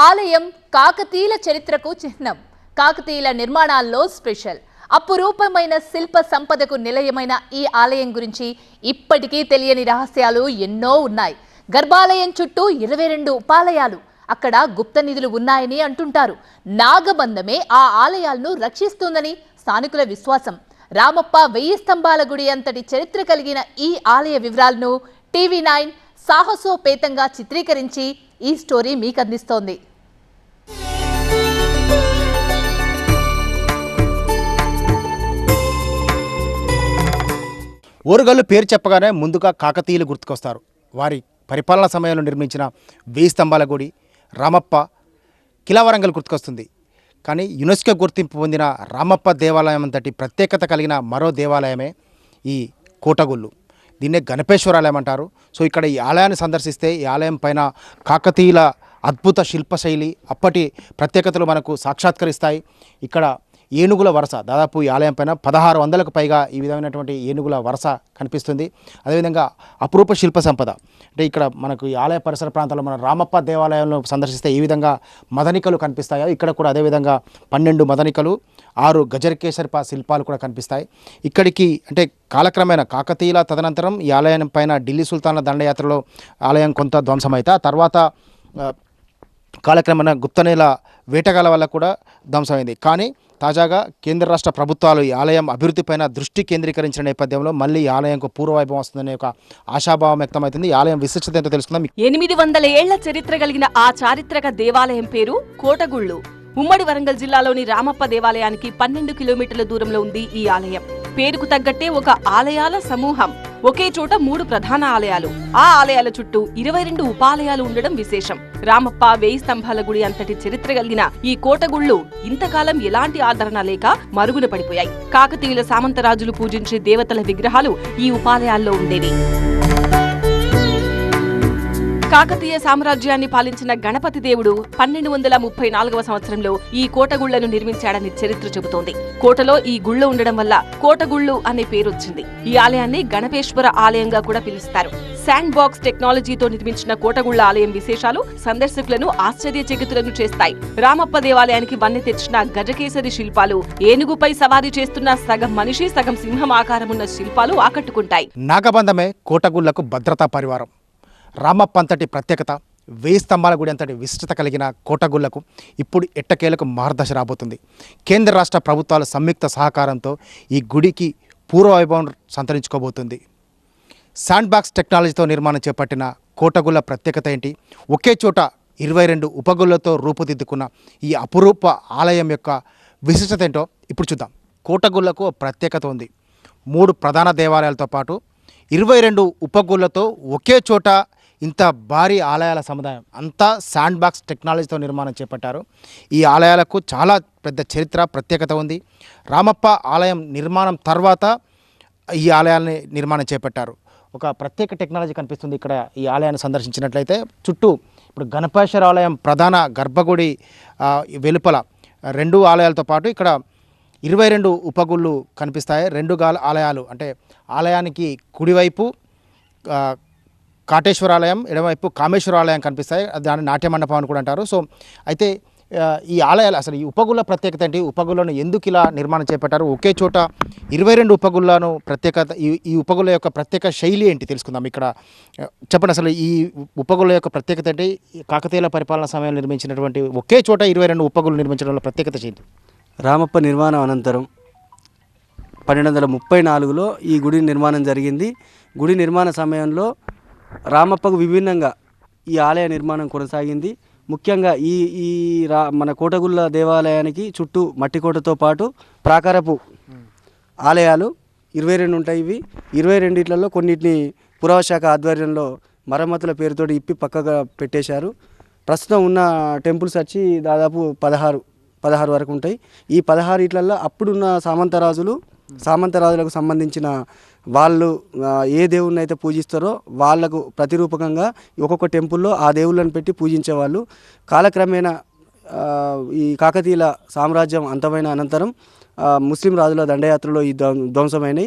ఆలయం కాకతీయుల చరిత్రకు చిహ్నం. కాకతీయుల నిర్మాణాల్లో స్పెషల్. అపురూపమైన శిల్ప సంపదకు నిలయమైన ఈ ఆలయం గురించి ఇప్పటికీ తెలియని రహస్యాలు ఎన్నో ఉన్నాయి. గర్భాలయం చుట్టూ 22 ఉపాలయాలు, అక్కడ గుప్త నిధులు ఉన్నాయని అంటుంటారు. నాగబంధమే ఆ ఆలయాలను రక్షిస్తుందని స్థానికుల విశ్వాసం. రామప్ప 1000 స్తంభాల గుడి అంతటి చరిత్ర కలిగిన ఈ ఆలయ వివరాలను టీవీ9 సాహసోపేతంగా చిత్రీకరించి ఈ స్టోరీ మీకు అందిస్తోంది. ఓరుగల్లు పేరు చెప్పగానే ముందుగా కాకతీయులు గుర్తుకొస్తారు. వారి పరిపాలన సమయంలో నిర్మించిన 1000 స్తంభాల గుడి, రామప్ప, కిలావరంగల్ గుర్తుకొస్తుంది. కానీ యునెస్కో గుర్తింపు పొందిన రామప్ప దేవాలయం అంతటి ప్రత్యేకత కలిగిన మరో దేవాలయమే ఈ కోటగుళ్ళు. దీన్నే గణపేశ్వరాలయం అంటారు. సో ఇక్కడ ఈ ఆలయాన్ని సందర్శిస్తే ఈ ఆలయం పైన కాకతీయుల అద్భుత శిల్పశైలి, అప్పటి ప్రత్యేకతలు మనకు సాక్షాత్కరిస్తాయి. ఇక్కడ ఏనుగుల వరస, దాదాపు ఈ ఆలయం పైన 1600కు పైగా ఈ విధమైనటువంటి ఏనుగుల వరస కనిపిస్తుంది. అదేవిధంగా అపురూప శిల్ప సంపద, అంటే ఇక్కడ మనకు ఈ ఆలయ పరిసర ప్రాంతాల్లో మన రామప్ప దేవాలయంలో సందర్శిస్తే ఈ విధంగా మదనికలు కనిపిస్తాయో ఇక్కడ కూడా అదేవిధంగా 12 మదనికలు, 6 గజర్కేసరిప శిల్పాలు కూడా కనిపిస్తాయి. ఇక్కడికి అంటే కాలక్రమేణా కాకతీయుల తదనంతరం ఈ ఆలయం పైన ఢిల్లీ సుల్తాన్ల దండయాత్రలో ఆలయం కొంత ధ్వంసమైతే ఆ తర్వాత కాలక్రమేణా గుప్తనేల వేటగాల వల్ల కూడా ధ్వంసమైంది. కానీ తాజాగా కేంద్ర రాష్ట్ర ప్రభుత్వాలు ఈ ఆలయం అభివృద్ధిపైన దృష్టి కేంద్రీకరించిన నేపథ్యంలో మళ్ళీ ఈ ఆలయంకు పూర్వవైభవం వస్తుందనే ఒక ఆశాభావం వ్యక్తమవుతుంది. ఈ ఆలయం విశిష్టత ఏంటో తెలుసుకుందాం. 800 ఏళ్ల చరిత్ర కలిగిన ఆ చారిత్రక దేవాలయం పేరు కోటగుళ్ళు. ఉమ్మడి వరంగల్ జిల్లాలోని రామప్ప దేవాలయానికి 12 కిలోమీటర్ల దూరంలో ఉంది ఈ ఆలయం. పేరుకు తగ్గట్టే ఒక ఆలయాల సమూహం. ఒకే చోట 3 ప్రధాన ఆలయాలు, ఆ ఆలయాల చుట్టూ 22 ఉపాలయాలు ఉండడం విశేషం. రామప్ప 1000 స్తంభాల గుడి అంతటి చరిత్ర కలిగిన ఈ కోటగుళ్ళు ఇంతకాలం ఎలాంటి ఆదరణ లేక మరుగున పడిపోయాయి. కాకతీయుల సామంతరాజులు పూజించే దేవతల విగ్రహాలు ఈ ఉపాలయాల్లో ఉండేవి. కాకతీయ సామ్రాజ్యాన్ని పాలించిన గణపతి దేవుడు 1234వ సంవత్సరంలో ఈ కోటగుళ్లను నిర్మించాడని చరిత్ర చెబుతోంది. కోటలో ఈ గుళ్ళు ఉండడం వల్ల కోటగుళ్ళు అనే పేరొచ్చింది. ఈ ఆలయాన్ని గణపేశ్వర ఆలయంగా కూడా పిలుస్తారు. శాండ్ బాక్స్ టెక్నాలజీతో నిర్మించిన కోటగుళ్ల ఆలయం విశేషాలు సందర్శకులను ఆశ్చర్యచకితులను చేస్తాయి. రామప్ప దేవాలయానికి వన్నె తెచ్చిన గజకేసరి శిల్పాలు, ఏనుగుపై సవారీ చేస్తున్న సగం మనిషి సగం సింహం ఆకారమున్న శిల్పాలు ఆకట్టుకుంటాయి. నాగబంధమే కోటగుళ్లకు భద్రతా పరివారం. రామప్ప అంతటి ప్రత్యేకత, 1000 స్తంభాల గుడి అంతటి విశిష్టత కలిగిన కోటగుళ్లకు ఇప్పుడు ఎట్టకేలకు మార్గదర్శ రాబోతుంది. కేంద్ర రాష్ట్ర ప్రభుత్వాల సంయుక్త సహకారంతో ఈ గుడికి పూర్వవైభవం సంతరించుకోబోతుంది. శాండ్ బాక్స్ టెక్నాలజీతో నిర్మాణం చేపట్టిన కోటగుళ్ల ప్రత్యేకత ఏంటి? ఒకే చోట 22 ఉపగుళ్లతో రూపుదిద్దుకున్న ఈ అపురూప ఆలయం యొక్క విశిష్టత ఏంటో ఇప్పుడు చూద్దాం. కోటగుళ్లకు ప్రత్యేకత ఉంది. 3 ప్రధాన దేవాలయాలతో పాటు 22 ఉపగుళ్లతో ఒకే చోట ఇంత భారీ ఆలయాల సముదాయం అంతా శాండ్ బాక్స్ టెక్నాలజీతో నిర్మాణం చేపట్టారు. ఈ ఆలయాలకు చాలా పెద్ద చరిత్ర, ప్రత్యేకత ఉంది. రామప్ప ఆలయం నిర్మాణం తర్వాత ఈ ఆలయాన్ని నిర్మాణం చేపట్టారు. ఒక ప్రత్యేక టెక్నాలజీ కనిపిస్తుంది ఇక్కడ ఈ ఆలయాన్ని సందర్శించినట్లయితే. చుట్టూ ఇప్పుడు గణపేశ్వర ఆలయం ప్రధాన గర్భగుడి వెలుపల 2 ఆలయాలతో పాటు ఇక్కడ 22 ఉపగుళ్ళు కనిపిస్తాయి. 2 ఆలయాలు అంటే ఆలయానికి కుడివైపు కాటేశ్వరాలయం, ఎడమవైపు కామేశ్వరాలయం కనిపిస్తాయి. దాన్ని నాట్య మండపం అని కూడా అంటారు. సో అయితే ఈ ఆలయాలు అసలు ఈ ఉపగుళ్ళ ప్రత్యేకత ఏంటి? ఉపగుళ్ళను ఎందుకు ఇలా నిర్మాణం చేపట్టారు? ఒకే చోట 22 ఉపగుళ్ళను ప్రత్యేకత, ఈ ఉపగుళ్ళ యొక్క ప్రత్యేక శైలి ఏంటి తెలుసుకుందాం. ఇక్కడ చెప్పండి, అసలు ఈ ఉపగుళ్ళ యొక్క ప్రత్యేకత ఏంటి? కాకతీయుల పరిపాలన సమయంలో నిర్మించినటువంటి ఒకే చోట 22 ఉపగుళ్ళు నిర్మించడంలో ప్రత్యేకత ఏంటి? రామప్ప నిర్మాణం అనంతరం 1234లో ఈ గుడి నిర్మాణం జరిగింది. గుడి నిర్మాణ సమయంలో రామప్పకు విభిన్నంగా ఈ ఆలయ నిర్మాణం కొనసాగింది. ముఖ్యంగా ఈ మన కోటగుళ్ళ దేవాలయానికి చుట్టూ మట్టికోటతో పాటు ప్రాకారపు ఆలయాలు 22 ఉంటాయి. ఇవి 22లలో కొన్నిటిని పురావశాఖ ఆధ్వర్యంలో మరమ్మతుల పేరుతోటి ఇప్పి పక్కగా పెట్టేశారు. ప్రస్తుతం ఉన్న టెంపుల్స్ వచ్చి దాదాపు 16 వరకు ఉంటాయి. ఈ 16 అప్పుడున్న సామంతరాజులకు సంబంధించిన వాళ్ళు ఏ దేవుణ్ణి అయితే పూజిస్తారో వాళ్లకు ప్రతిరూపకంగా ఒక్కొక్క టెంపుల్లో ఆ దేవుళ్ళని పెట్టి పూజించేవాళ్ళు. కాలక్రమేణా ఈ కాకతీయుల సామ్రాజ్యం అంతమైన అనంతరం ముస్లిం రాజుల దండయాత్రలో ఈ ధ్వంసమైనవి.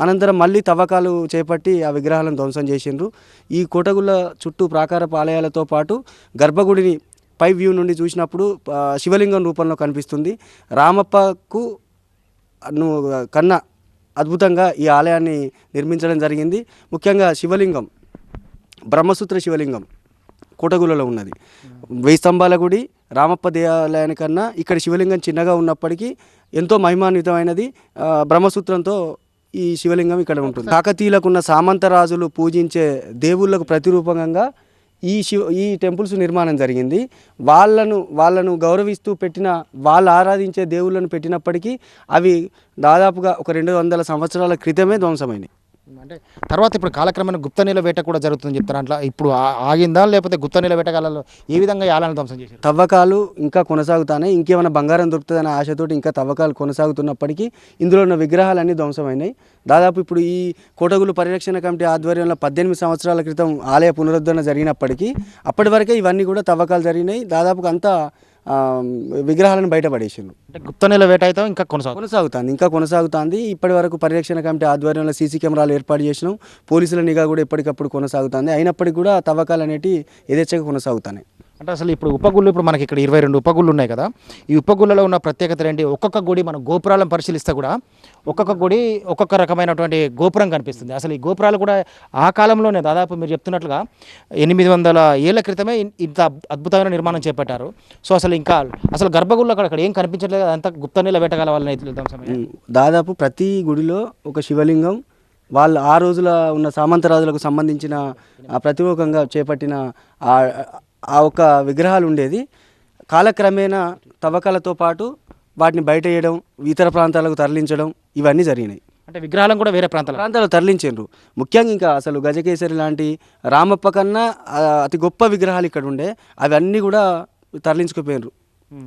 అనంతరం మళ్ళీ తవ్వకాలు చేపట్టి ఆ విగ్రహాలను ధ్వంసం చేసిండ్రు. ఈ కోటగుళ్ళ చుట్టూ ప్రాకారపు ఆలయాలతో పాటు గర్భగుడిని పై వ్యూ నుండి చూసినప్పుడు శివలింగం రూపంలో కనిపిస్తుంది. రామప్పకు కన్నా అద్భుతంగా ఈ ఆలయాన్ని నిర్మించడం జరిగింది. ముఖ్యంగా శివలింగం బ్రహ్మసూత్ర శివలింగం కోటగులలో ఉన్నది. 1000 స్తంభాల గుడి రామప్ప దేవాలయానికన్నా ఇక్కడ శివలింగం చిన్నగా ఉన్నప్పటికీ ఎంతో మహిమాన్వితమైనది. బ్రహ్మసూత్రంతో ఈ శివలింగం ఇక్కడ ఉంటుంది. కాకతీయులకు ఉన్న సామంతరాజులు పూజించే దేవుళ్ళకు ప్రతిరూపంగా ఈ టెంపుల్స్ నిర్మాణం జరిగింది. వాళ్ళను గౌరవిస్తూ పెట్టిన వాళ్ళు ఆరాధించే దేవుళ్ళను పెట్టినప్పటికీ అవి దాదాపుగా ఒక 200 సంవత్సరాల క్రితమే ధ్వంసమైనవి. అంటే తర్వాత ఇప్పుడు కాలక్రమేణా గుప్తనీల వేట కూడా జరుగుతుందని చెప్తారు. అట్లా ఇప్పుడు ఆగిందా, లేకపోతే గుప్తనీల వేటగాలలో ఏ విధంగా ఈ ఆలయాన్ని ధ్వంసం చేశారు? తవ్వకాలు ఇంకా కొనసాగుతాయి. ఇంకేమైనా బంగారం దొరుకుతుందనే ఆశతోటి ఇంకా తవ్వకాలు కొనసాగుతున్నప్పటికీ ఇందులో ఉన్న విగ్రహాలన్నీ ధ్వంసమైనాయి. దాదాపు ఇప్పుడు ఈ కోటగుళ్ళు పరిరక్షణ కమిటీ ఆధ్వర్యంలో 18 సంవత్సరాల క్రితం ఆలయ పునరుద్ధరణ జరిగినప్పటికీ అప్పటి వరకే ఇవన్నీ కూడా తవ్వకాలు జరిగినాయి. దాదాపుగా అంతా విగ్రహాలను బయటపడేసిండ్రు. అంటే గుప్తనీల వేట అయితే ఇంకా కొనసాగుతుంది. ఇప్పటి వరకు పరిరక్షణ కమిటీ ఆధ్వర్యంలో సీసీ కెమెరాలు ఏర్పాటు చేసినాం. పోలీసుల నిఘా కూడా ఎప్పటికప్పుడు కొనసాగుతుంది. అయినప్పటికీ కూడా తవ్వకాలు అనేవి యథేచ్ఛగా కొనసాగుతున్నాయి. అంటే అసలు ఇప్పుడు ఉపగుళ్ళు ఇప్పుడు మనకి ఇక్కడ 22 ఉపగుళ్ళు ఉన్నాయి కదా. ఈ ఉపగుళ్ళలో ఉన్న ప్రత్యేకత ఏంటి? ఒక్కొక్క గుడి మనం గోపురాలను పరిశీలిస్తే కూడా ఒక్కొక్క గుడి ఒక్కొక్క రకమైనటువంటి గోపురం కనిపిస్తుంది. అసలు ఈ గోపురాలు కూడా ఆ కాలంలోనే దాదాపు మీరు చెప్తున్నట్లుగా 800 ఏళ్ల క్రితమే ఇంత అద్భుతమైన నిర్మాణం చేపట్టారు. సో అసలు గర్భగుళ్ళు అక్కడ ఏం కనిపించట్లేదు. అదంతా గుప్తనీల వేటగాల వల్ల దాదాపు ప్రతి గుడిలో ఒక శివలింగం వాళ్ళు ఆ రోజుల ఉన్న సామంతరాజులకు సంబంధించిన ప్రతిరూపంగా చేపట్టిన ఆ ఒక విగ్రహాలు ఉండేది. కాలక్రమేణా తవ్వకాలతో పాటు వాటిని బయట వేయడం, ఇతర ప్రాంతాలకు తరలించడం ఇవన్నీ జరిగినాయి. అంటే విగ్రహాలను కూడా వేరే ప్రాంతాలు తరలించారు. ముఖ్యంగా ఇంకా అసలు గజకేసరి లాంటి రామప్ప కన్నా అతి గొప్ప విగ్రహాలు ఇక్కడ ఉండే అవన్నీ కూడా తరలించుకుపోయినారు.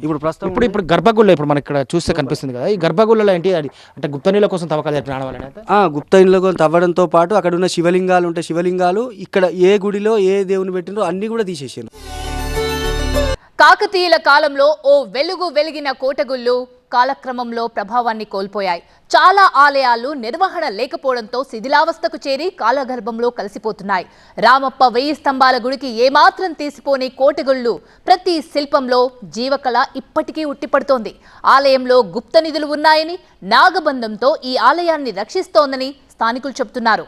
ఇప్పుడు గర్భగుళ్ళ ఇప్పుడు మనకి ఇక్కడ చూస్తే కనిపిస్తుంది కదా. ఈ గర్భగుళ్ళలో ఏంటి అంటే గుప్తనీల కోసం తవ్వకాలు గుప్తనీల కోసం తవ్వడంతో పాటు అక్కడ ఉన్న శివలింగాలు ఉంటే శివలింగాలు ఇక్కడ ఏ గుడిలో ఏ దేవుని పెట్టినో అన్ని కూడా తీసేసారు. కాకతీయుల కాలంలో ఓ వెలుగు వెలిగిన కోటగుళ్ళు కాలక్రమంలో ప్రభావాన్ని కోల్పోయాయి. చాలా ఆలయాలు నిర్వహణ లేకపోవడంతో శిథిలావస్థకు చేరి కాలగర్భంలో కలిసిపోతున్నాయి. రామప్ప 1000 స్తంభాల గుడికి ఏమాత్రం తీసిపోని కోటగుళ్ళు ప్రతి శిల్పంలో జీవకళ ఇప్పటికీ ఉట్టిపడుతోంది. ఆలయంలో గుప్త నిధులు ఉన్నాయని, నాగబంధంతో ఈ ఆలయాన్ని రక్షిస్తోందని స్థానికులు చెబుతున్నారు.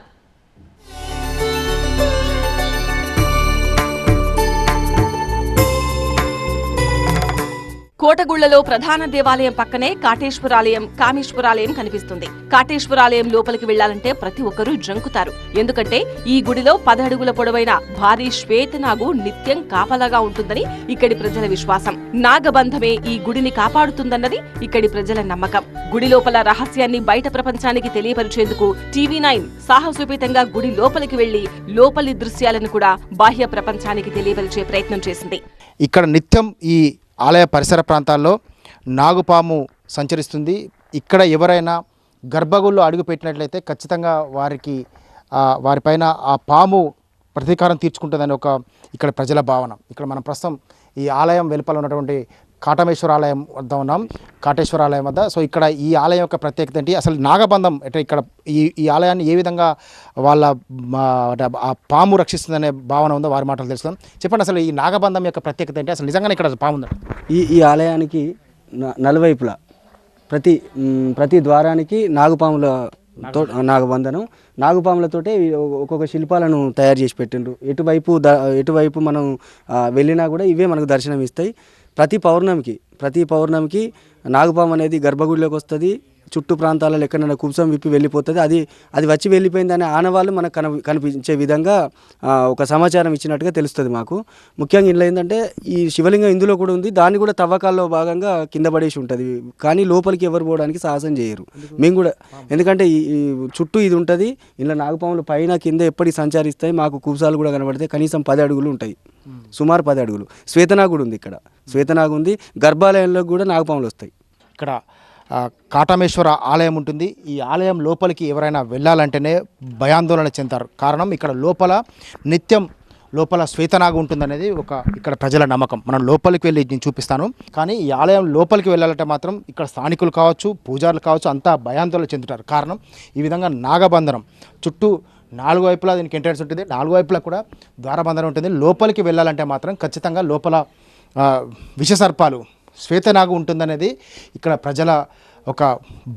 కోటగుళ్లలో ప్రధాన దేవాలయం పక్కనే కాటేశ్వరాలయం, కామేశ్వరాలయం కనిపిస్తుంది. కాటేశ్వరాలయం లోపలికి వెళ్లాలంటే ప్రతి ఒక్కరూ జంకుతారు. ఎందుకంటే ఈ గుడిలో 10 అడుగుల పొడవైన భారీ శ్వేతనాగు నిత్యం కాపలాగా ఉంటుందని ఇక్కడి ప్రజల విశ్వాసం. నాగబంధమే ఈ గుడిని కాపాడుతుందన్నది ఇక్కడి ప్రజల నమ్మకం. గుడి లోపల రహస్యాన్ని బయట ప్రపంచానికి తెలియపరిచేందుకు TV9 సాహసోపేతంగా గుడి లోపలికి వెళ్లి లోపలి దృశ్యాలను కూడా బాహ్య ప్రపంచానికి తెలియపరిచే ప్రయత్నం చేసింది. ఇక్కడ నిత్యం ఈ ఆలయ పరిసర ప్రాంతాల్లో నాగుపాము సంచరిస్తుంది. ఇక్కడ ఎవరైనా గర్భగుళ్ళు అడుగుపెట్టినట్లయితే ఖచ్చితంగా వారిపైన ఆ పాము ప్రతీకారం తీర్చుకుంటుందని ఇక్కడ ప్రజల భావన. ఇక్కడ మనం ప్రస్తుతం ఈ ఆలయం వెలుపల ఉన్నటువంటి కాటమేశ్వర ఆలయం వద్ద ఉన్నాం. కాటేశ్వర ఆలయం వద్ద. సో ఇక్కడ ఈ ఆలయం యొక్క ప్రత్యేకత ఏంటి, అసలు నాగబంధం అంటే ఇక్కడ ఈ ఆలయాన్ని ఏ విధంగా ఆ పాము రక్షిస్తుందనే భావన ఉందో వారి మాటలు తెలుసుకుందాం. చెప్పండి, అసలు ఈ నాగబంధం యొక్క ప్రత్యేకత ఏంటి, అసలు నిజంగానే ఇక్కడ పాము ఉందా? ఈ ఆలయానికి నలువైపులా ప్రతి ద్వారానికి నాగబంధనం, నాగుపాములతోటే ఒక్కొక్క శిల్పాలను తయారు చేసి పెట్టిండ్రు. ఎటువైపు మనం వెళ్ళినా కూడా ఇవే మనకు దర్శనం ఇస్తాయి. ప్రతి పౌర్ణమికి నాగుపాము అనేది గర్భగుడిలోకి వస్తుంది. చుట్టూ ప్రాంతాలలో ఎక్కడైనా కుబ్సం విప్పి వెళ్ళిపోతుంది. అది వచ్చి వెళ్ళిపోయిందనే ఆనవాళ్ళు మనకు కనిపించే విధంగా ఒక సమాచారం ఇచ్చినట్టుగా తెలుస్తుంది మాకు. ముఖ్యంగా ఇందులో ఏంటంటే ఈ శివలింగం ఇందులో కూడా ఉంది. దాన్ని కూడా తవ్వకాల్లో భాగంగా కింద పడేసి ఉంటుంది. కానీ లోపలికి ఎవరు పోవడానికి సాహసం చేయరు. మేము కూడా ఎందుకంటే ఈ చుట్టూ ఇది ఉంటుంది. ఇందులో నాగపాములు పైన కింద ఎప్పటికి సంచరిస్తాయి. మాకు కుబ్సాలు కూడా కనబడతాయి. కనీసం 10 అడుగులు ఉంటాయి, సుమారు 10 అడుగులు. శ్వేతనాగుడు ఉంది, ఇక్కడ శ్వేతనాగు ఉంది. గర్భాలయంలో కూడా నాగపాములు వస్తాయి. ఇక్కడ కాటమేశ్వర ఆలయం ఉంటుంది. ఈ ఆలయం లోపలికి ఎవరైనా వెళ్ళాలంటేనే భయాందోళన చెందుతారు. కారణం ఇక్కడ నిత్యం లోపల శ్వేతనాగు ఉంటుందనేది ఇక్కడ ప్రజల నమ్మకం. మనం లోపలికి వెళ్ళి నేను చూపిస్తాను. కానీ ఈ ఆలయం లోపలికి వెళ్ళాలంటే మాత్రం ఇక్కడ స్థానికులు కావచ్చు, పూజారులు కావచ్చు, అంతా భయాందోళన చెందుతారు. కారణం ఈ విధంగా నాగబంధనం చుట్టూ 4 వైపులా దీనికి ఎంట్రన్స్ ఉంటుంది. 4 వైపులా కూడా ద్వారబంధనం ఉంటుంది. లోపలికి వెళ్ళాలంటే మాత్రం ఖచ్చితంగా లోపల విషసర్పాలు శ్వేతనాగు ఉంటుందనేది ఇక్కడ ప్రజల ఒక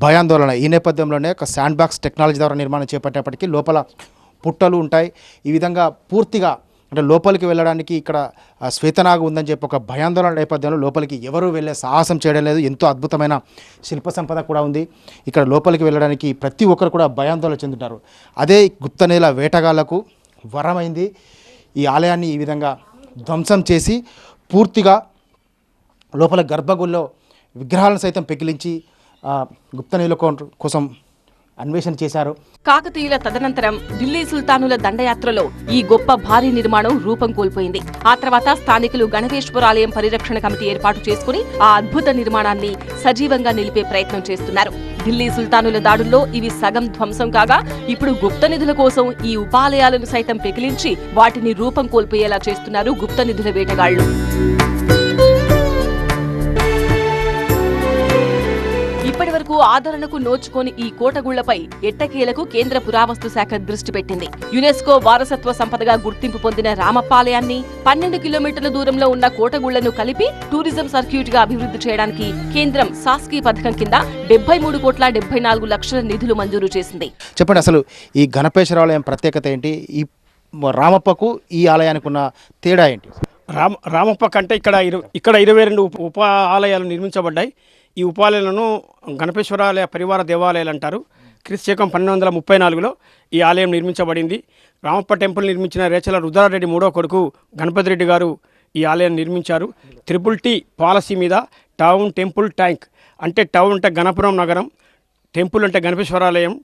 భయాందోళన. ఈ నేపథ్యంలోనే ఒక శాండ్ బాక్స్ టెక్నాలజీ ద్వారా నిర్మాణం చేపట్టేప్పటికీ లోపల పుట్టలు ఉంటాయి. ఈ విధంగా పూర్తిగా అంటే లోపలికి వెళ్ళడానికి ఇక్కడ శ్వేతనాగు ఉందని చెప్పి ఒక భయాందోళన నేపథ్యంలో లోపలికి ఎవరు వెళ్ళే సాహసం చేయడం లేదు. ఎంతో అద్భుతమైన శిల్ప సంపద కూడా ఉంది. ఇక్కడ లోపలికి వెళ్ళడానికి ప్రతి ఒక్కరు కూడా భయాందోళన చెందుతారు. అదే గుప్తనిధుల వేటగాళ్లకు వరమైంది. ఈ ఆలయాన్ని ఈ విధంగా ధ్వంసం చేసి పూర్తిగా లోపల గర్భగుడిలో విగ్రహాలను సైతం పెకిలించి గుప్తనిధుల కోసం అన్వేషణ చేశారు. కాకతీయుల తదనంతరం ఢిల్లీ సుల్తానుల దండయాత్రలో ఈ గొప్ప భారీ నిర్మాణం రూపం కోల్పోయింది. ఆ తర్వాత స్థానికులు గణపేశ్వర ఆలయం పరిరక్షణ కమిటీ ఏర్పాటు చేసుకుని ఆ అద్భుత నిర్మాణాన్ని సజీవంగా నిలిపే ప్రయత్నం చేస్తున్నారు. ఢిల్లీ సుల్తానుల దాడుల్లో ఇవి సగం ధ్వంసం కాగా ఇప్పుడు గుప్త నిధుల కోసం ఈ ఉపాలయాలను సైతం పెకిలించి వాటిని రూపం కోల్పోయేలా చేస్తున్నారు గుప్త నిధుల వేటగాళ్లు. ఇప్పటి వరకు ఆదరణకు నోచుకోని ఈ కోటగుళ్లపై ఎట్టకేలకు కేంద్ర పురావస్తు శాఖ దృష్టి పెట్టింది. యునెస్కో వారసత్వ సంపదగా గుర్తింపు పొందిన రామప్పాలయాన్ని 12 కిలోమీటర్ల దూరంలో ఉన్న కోటగుళ్లను కలిపి టూరిజం సర్క్యూట్ గా అభివృద్ధి చేయడానికి కేంద్రం సాస్కీ పథకం కింద 73,74,00,000 నిధులు మంజూరు చేసింది. చెప్పండి, అసలు ఈ గణపేశ్వర ఆలయం ప్రత్యేకత ఏంటి? ఈ రామప్పకు ఈ ఆలయానికి ఉన్న తేడా ఏంటి? రామప్ప కంటే ఇక్కడ 22 ఉప ఆలయాలు నిర్మించబడ్డాయి. ఈ ఉపాలయాలను గణపేశ్వరాలయ పరివార దేవాలయాలు అంటారు. క్రీస్తుశకం 1234లో ఈ ఆలయం నిర్మించబడింది. రామప్ప టెంపుల్ నిర్మించిన రేచల రుద్రారెడ్డి మూడో కొడుకు గణపతి రెడ్డి గారు ఈ ఆలయాన్ని నిర్మించారు. TTT పాలసీ మీద టౌన్ టెంపుల్ ట్యాంక్ అంటే టౌన్ అంటే గణపురం నగరం, టెంపుల్ అంటే గణపేశ్వరాలయం,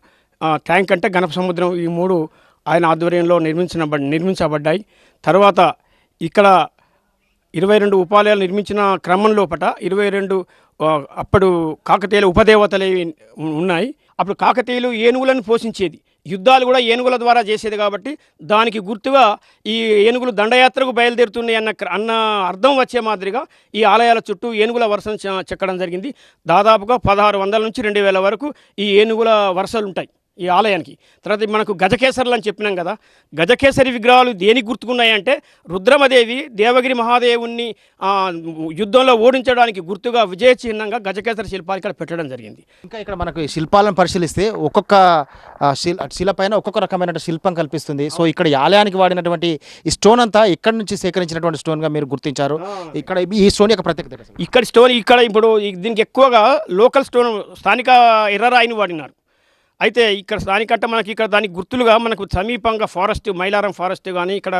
ట్యాంక్ అంటే గణప సముద్రం, ఈ మూడు ఆయన ఆధ్వర్యంలో నిర్మించబడ్డాయి. తర్వాత ఇక్కడ 22 ఉపాలయాలు నిర్మించిన క్రమం లోపట 22 అప్పుడు కాకతీయుల ఉపదేవతలు ఉన్నాయి. అప్పుడు కాకతీయులు ఏనుగులను పోషించేది, యుద్ధాలు కూడా ఏనుగుల ద్వారా చేసేది. కాబట్టి దానికి గుర్తుగా ఈ ఏనుగులు దండయాత్రకు బయలుదేరుతున్నాయి అన్న అర్థం వచ్చే మాదిరిగా ఈ ఆలయాల చుట్టూ ఏనుగుల వరుసను చెక్కడం జరిగింది. దాదాపుగా 1600 నుంచి 2000 వరకు ఈ ఏనుగుల వరుసలు ఉంటాయి ఈ ఆలయానికి. తర్వాత మనకు గజకేసరులు అని చెప్పినాం కదా, గజకేసరి విగ్రహాలు దేనికి గుర్తుకున్నాయంటే రుద్రమదేవి దేవగిరి మహాదేవుణ్ణి యుద్ధంలో ఓడించడానికి గుర్తుగా విజయ చిహ్నంగా గజకేసరి శిల్పాలు ఇక్కడ పెట్టడం జరిగింది. ఇంకా ఇక్కడ మనకు ఈ శిల్పాలను పరిశీలిస్తే ఒక్కొక్క శిల పైన ఒక్కొక్క రకమైన శిల్పం కల్పిస్తుంది. సో ఇక్కడ ఈ ఆలయానికి వాడినటువంటి ఈ స్టోన్ అంతా ఎక్కడి నుంచి సేకరించినటువంటి స్టోన్గా మీరు గుర్తించారు? ఇక్కడ ఈ స్టోన్ యొక్క ప్రత్యేకత? ఇక్కడ స్టోన్ ఇప్పుడు దీనికి ఎక్కువగా లోకల్ స్టోన్ స్థానిక ఎర్రరాయిని వాడినారు. అయితే ఇక్కడ స్థానికంటే మనకి ఇక్కడ దానికి గుర్తులుగా మనకు సమీపంగా ఫారెస్ట్, మైలారం ఫారెస్ట్ కానీ ఇక్కడ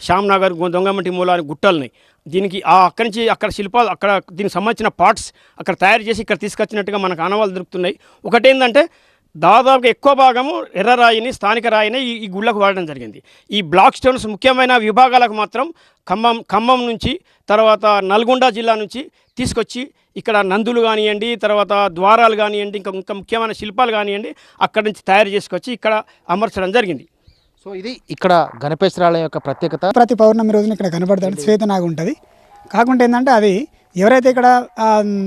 శ్యామ్నగర్, దొంగమటి మూల గుట్టలని దీనికి అక్కడి నుంచి అక్కడ శిల్పాలు అక్కడ దీనికి సంబంధించిన పార్ట్స్ అక్కడ తయారు చేసి ఇక్కడ తీసుకొచ్చినట్టుగా మనకు ఆనవాళ్ళు దొరుకుతున్నాయి. ఒకటేంటంటే దాదాపుగా ఎక్కువ భాగము ఎర్రరాయిని, స్థానిక రాయిని ఈ గుళ్ళకు వాడడం జరిగింది. ఈ బ్లాక్ స్టోన్స్ ముఖ్యమైన విభాగాలకు మాత్రం ఖమ్మం నుంచి తర్వాత నల్గొండ జిల్లా నుంచి తీసుకొచ్చి ఇక్కడ నందులు కానివ్వండి, తర్వాత ద్వారాలు కానివ్వండి, ఇంకా ముఖ్యమైన శిల్పాలు కానివ్వండి అక్కడి నుంచి తయారు చేసుకొచ్చి ఇక్కడ అమర్చడం జరిగింది. సో ఇది ఇక్కడ గణపేశ్వరాలయం యొక్క ప్రత్యేకత. ప్రతి పౌర్ణమి రోజున ఇక్కడ కనబడతాడు శ్వేతనాగు ఉంటుంది. కాకుండా ఏంటంటే అది ఎవరైతే ఇక్కడ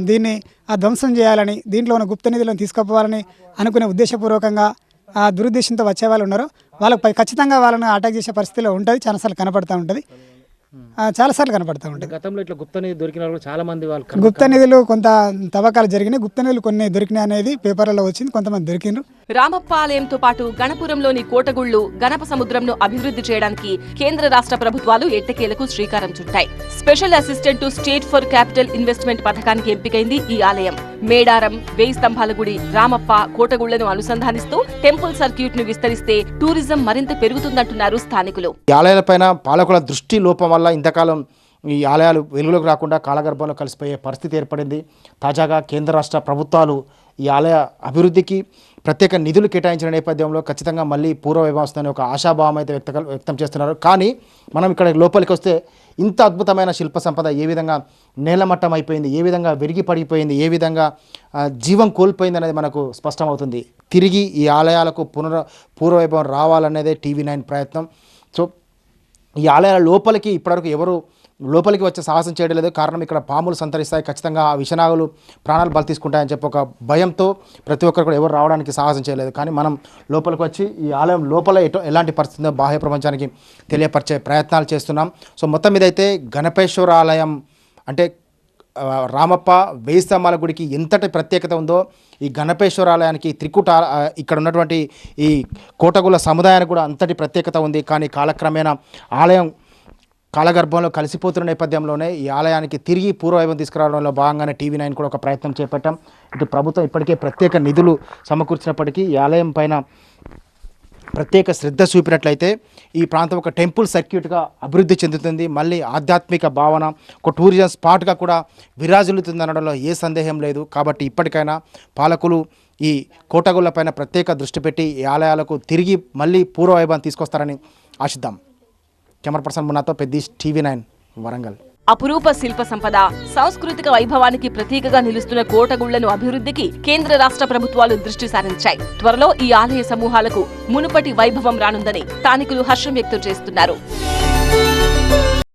దీన్ని ధ్వంసం చేయాలని, దీంట్లో ఉన్న గుప్త నిధులను తీసుకుపోవాలని అనుకునే ఉద్దేశపూర్వకంగా దురుద్దేశంతో వచ్చే వాళ్ళు ఉన్నారో వాళ్ళకి ఖచ్చితంగా వాళ్ళని అటాక్ చేసే పరిస్థితిలో ఉంటుంది. చాలాసార్లు కనపడుతూ ఉంటుంది, చాలాసార్లు కనపడుతూ ఉంటుంది. గతంలో ఇట్లా గుప్త నిధులు దొరికిన వాళ్ళు చాలా మంది గుప్త నిధులు కొంత తవ్వకాలు జరిగినాయి. గుప్త నిధులు కొన్ని దొరికినాయి అనేది పేపర్లలో వచ్చింది, కొంతమంది దొరికినారు. రామప్ప ఆలయంతో పాటు గణపురంలోని కోటగుళ్లు, గణప సముద్రంను అభివృద్ధి చేయడానికి కేంద్ర రాష్ట్ర ప్రభుత్వాలు ఎట్టకేలకు శ్రీకారం చుట్టాయి. Special assistant to state for capital investment పథకానికి ఎంపికైంది ఈ ఆలయం. మేడారం, 1000 స్తంభాల గుడి, రామప్ప, కోటగుళ్లను అనుసంధానిస్తూ టెంపుల్ సర్క్యూట్ ను విస్తరిస్తే టూరిజం మరింత పెరుగుతుందంటున్నారు స్థానికులు. ఈ ఆలయాలపైన పాలకుల దృష్టి లోపం వల్ల ఇంతకాలం ఈ ఆలయాలు వెలుగులోకి రాకుండా కాలగర్భంలో కలిసిపోయే పరిస్థితి ఏర్పడింది. తాజాగా కేంద్ర రాష్ట్ర ప్రభుత్వాలు ఈ ఆలయ అభివృద్ధికి ప్రత్యేక నిధులు కేటాయించిన నేపథ్యంలో ఖచ్చితంగా మళ్ళీ పూర్వవైభవం వస్తుందని ఒక ఆశాభావం అయితే వ్యక్తం చేస్తున్నారు. కానీ మనం ఇక్కడ లోపలికి వస్తే ఇంత అద్భుతమైన శిల్ప సంపద ఏ విధంగా నేలమట్టం అయిపోయింది, ఏ విధంగా విరిగి పడిపోయింది, ఏ విధంగా జీవం కోల్పోయింది అనేది మనకు స్పష్టమవుతుంది. తిరిగి ఈ ఆలయాలకు పూర్వవైభవం రావాలనేదే TV9 ప్రయత్నం. సో ఈ ఆలయాల లోపలికి ఇప్పటివరకు ఎవరు లోపలికి వచ్చే సాహసం చేయడం లేదు. కారణం ఇక్కడ పాములు సంతరిస్తాయి, ఖచ్చితంగా ఆ విషనాగులు ప్రాణాలు బలి తీసుకుంటాయని చెప్పి ఒక భయంతో ప్రతి ఒక్కరు కూడా ఎవరు రావడానికి సాహసం చేయలేదు. కానీ మనం లోపలికి వచ్చి ఈ ఆలయం లోపల ఎలాంటి పరిస్థితుందో బాహ్య ప్రపంచానికి తెలియపరిచే ప్రయత్నాలు చేస్తున్నాం. సో మొత్తం మీద అయితే గణపేశ్వర ఆలయం అంటే రామప్ప వేయి స్తంభాల గుడికి ఎంతటి ప్రత్యేకత ఉందో ఈ గణపేశ్వరాలయానికి త్రికుట ఇక్కడ ఉన్నటువంటి ఈ కోటగుళ్ళ సముదాయానికి కూడా అంతటి ప్రత్యేకత ఉంది. కానీ కాలక్రమేణా ఆలయం కాలగర్భంలో కలిసిపోతున్న నేపథ్యంలోనే ఈ ఆలయానికి తిరిగి పూర్వవైభవం తీసుకురావడంలో భాగంగానే TV9 కూడా ఒక ప్రయత్నం చేపట్టాం. ఇటు ప్రభుత్వం ఇప్పటికే ప్రత్యేక నిధులు సమకూర్చినప్పటికీ ఈ ఆలయం పైన ప్రత్యేక శ్రద్ధ చూపినట్లయితే ఈ ప్రాంతం ఒక టెంపుల్ సర్క్యూట్గా అభివృద్ధి చెందుతుంది. మళ్ళీ ఆధ్యాత్మిక భావన ఒక టూరిజం స్పాట్గా కూడా విరాజిల్లుతుంది అనడంలో ఏ సందేహం లేదు. కాబట్టి ఇప్పటికైనా పాలకులు ఈ కోటగుళ్ళ పైన ప్రత్యేక దృష్టి పెట్టి ఈ ఆలయాలకు తిరిగి మళ్ళీ పూర్వవైభవం తీసుకొస్తారని ఆశిద్దాం. కెమెరా పర్సన్ మున్నాతో పెద్దీష్, TV9 వరంగల్. అపురూప శిల్ప సంపద, సాంస్కృతిక వైభవానికి ప్రతీకగా నిలుస్తున్న కోటగుళ్లను అభివృద్ధికి కేంద్ర రాష్ట్ర ప్రభుత్వాలు దృష్టి సారించాయి. త్వరలో ఈ ఆలయ సమూహాలకు మునుపటి వైభవం రానుందని స్థానికులు హర్షం వ్యక్తం చేస్తున్నారు.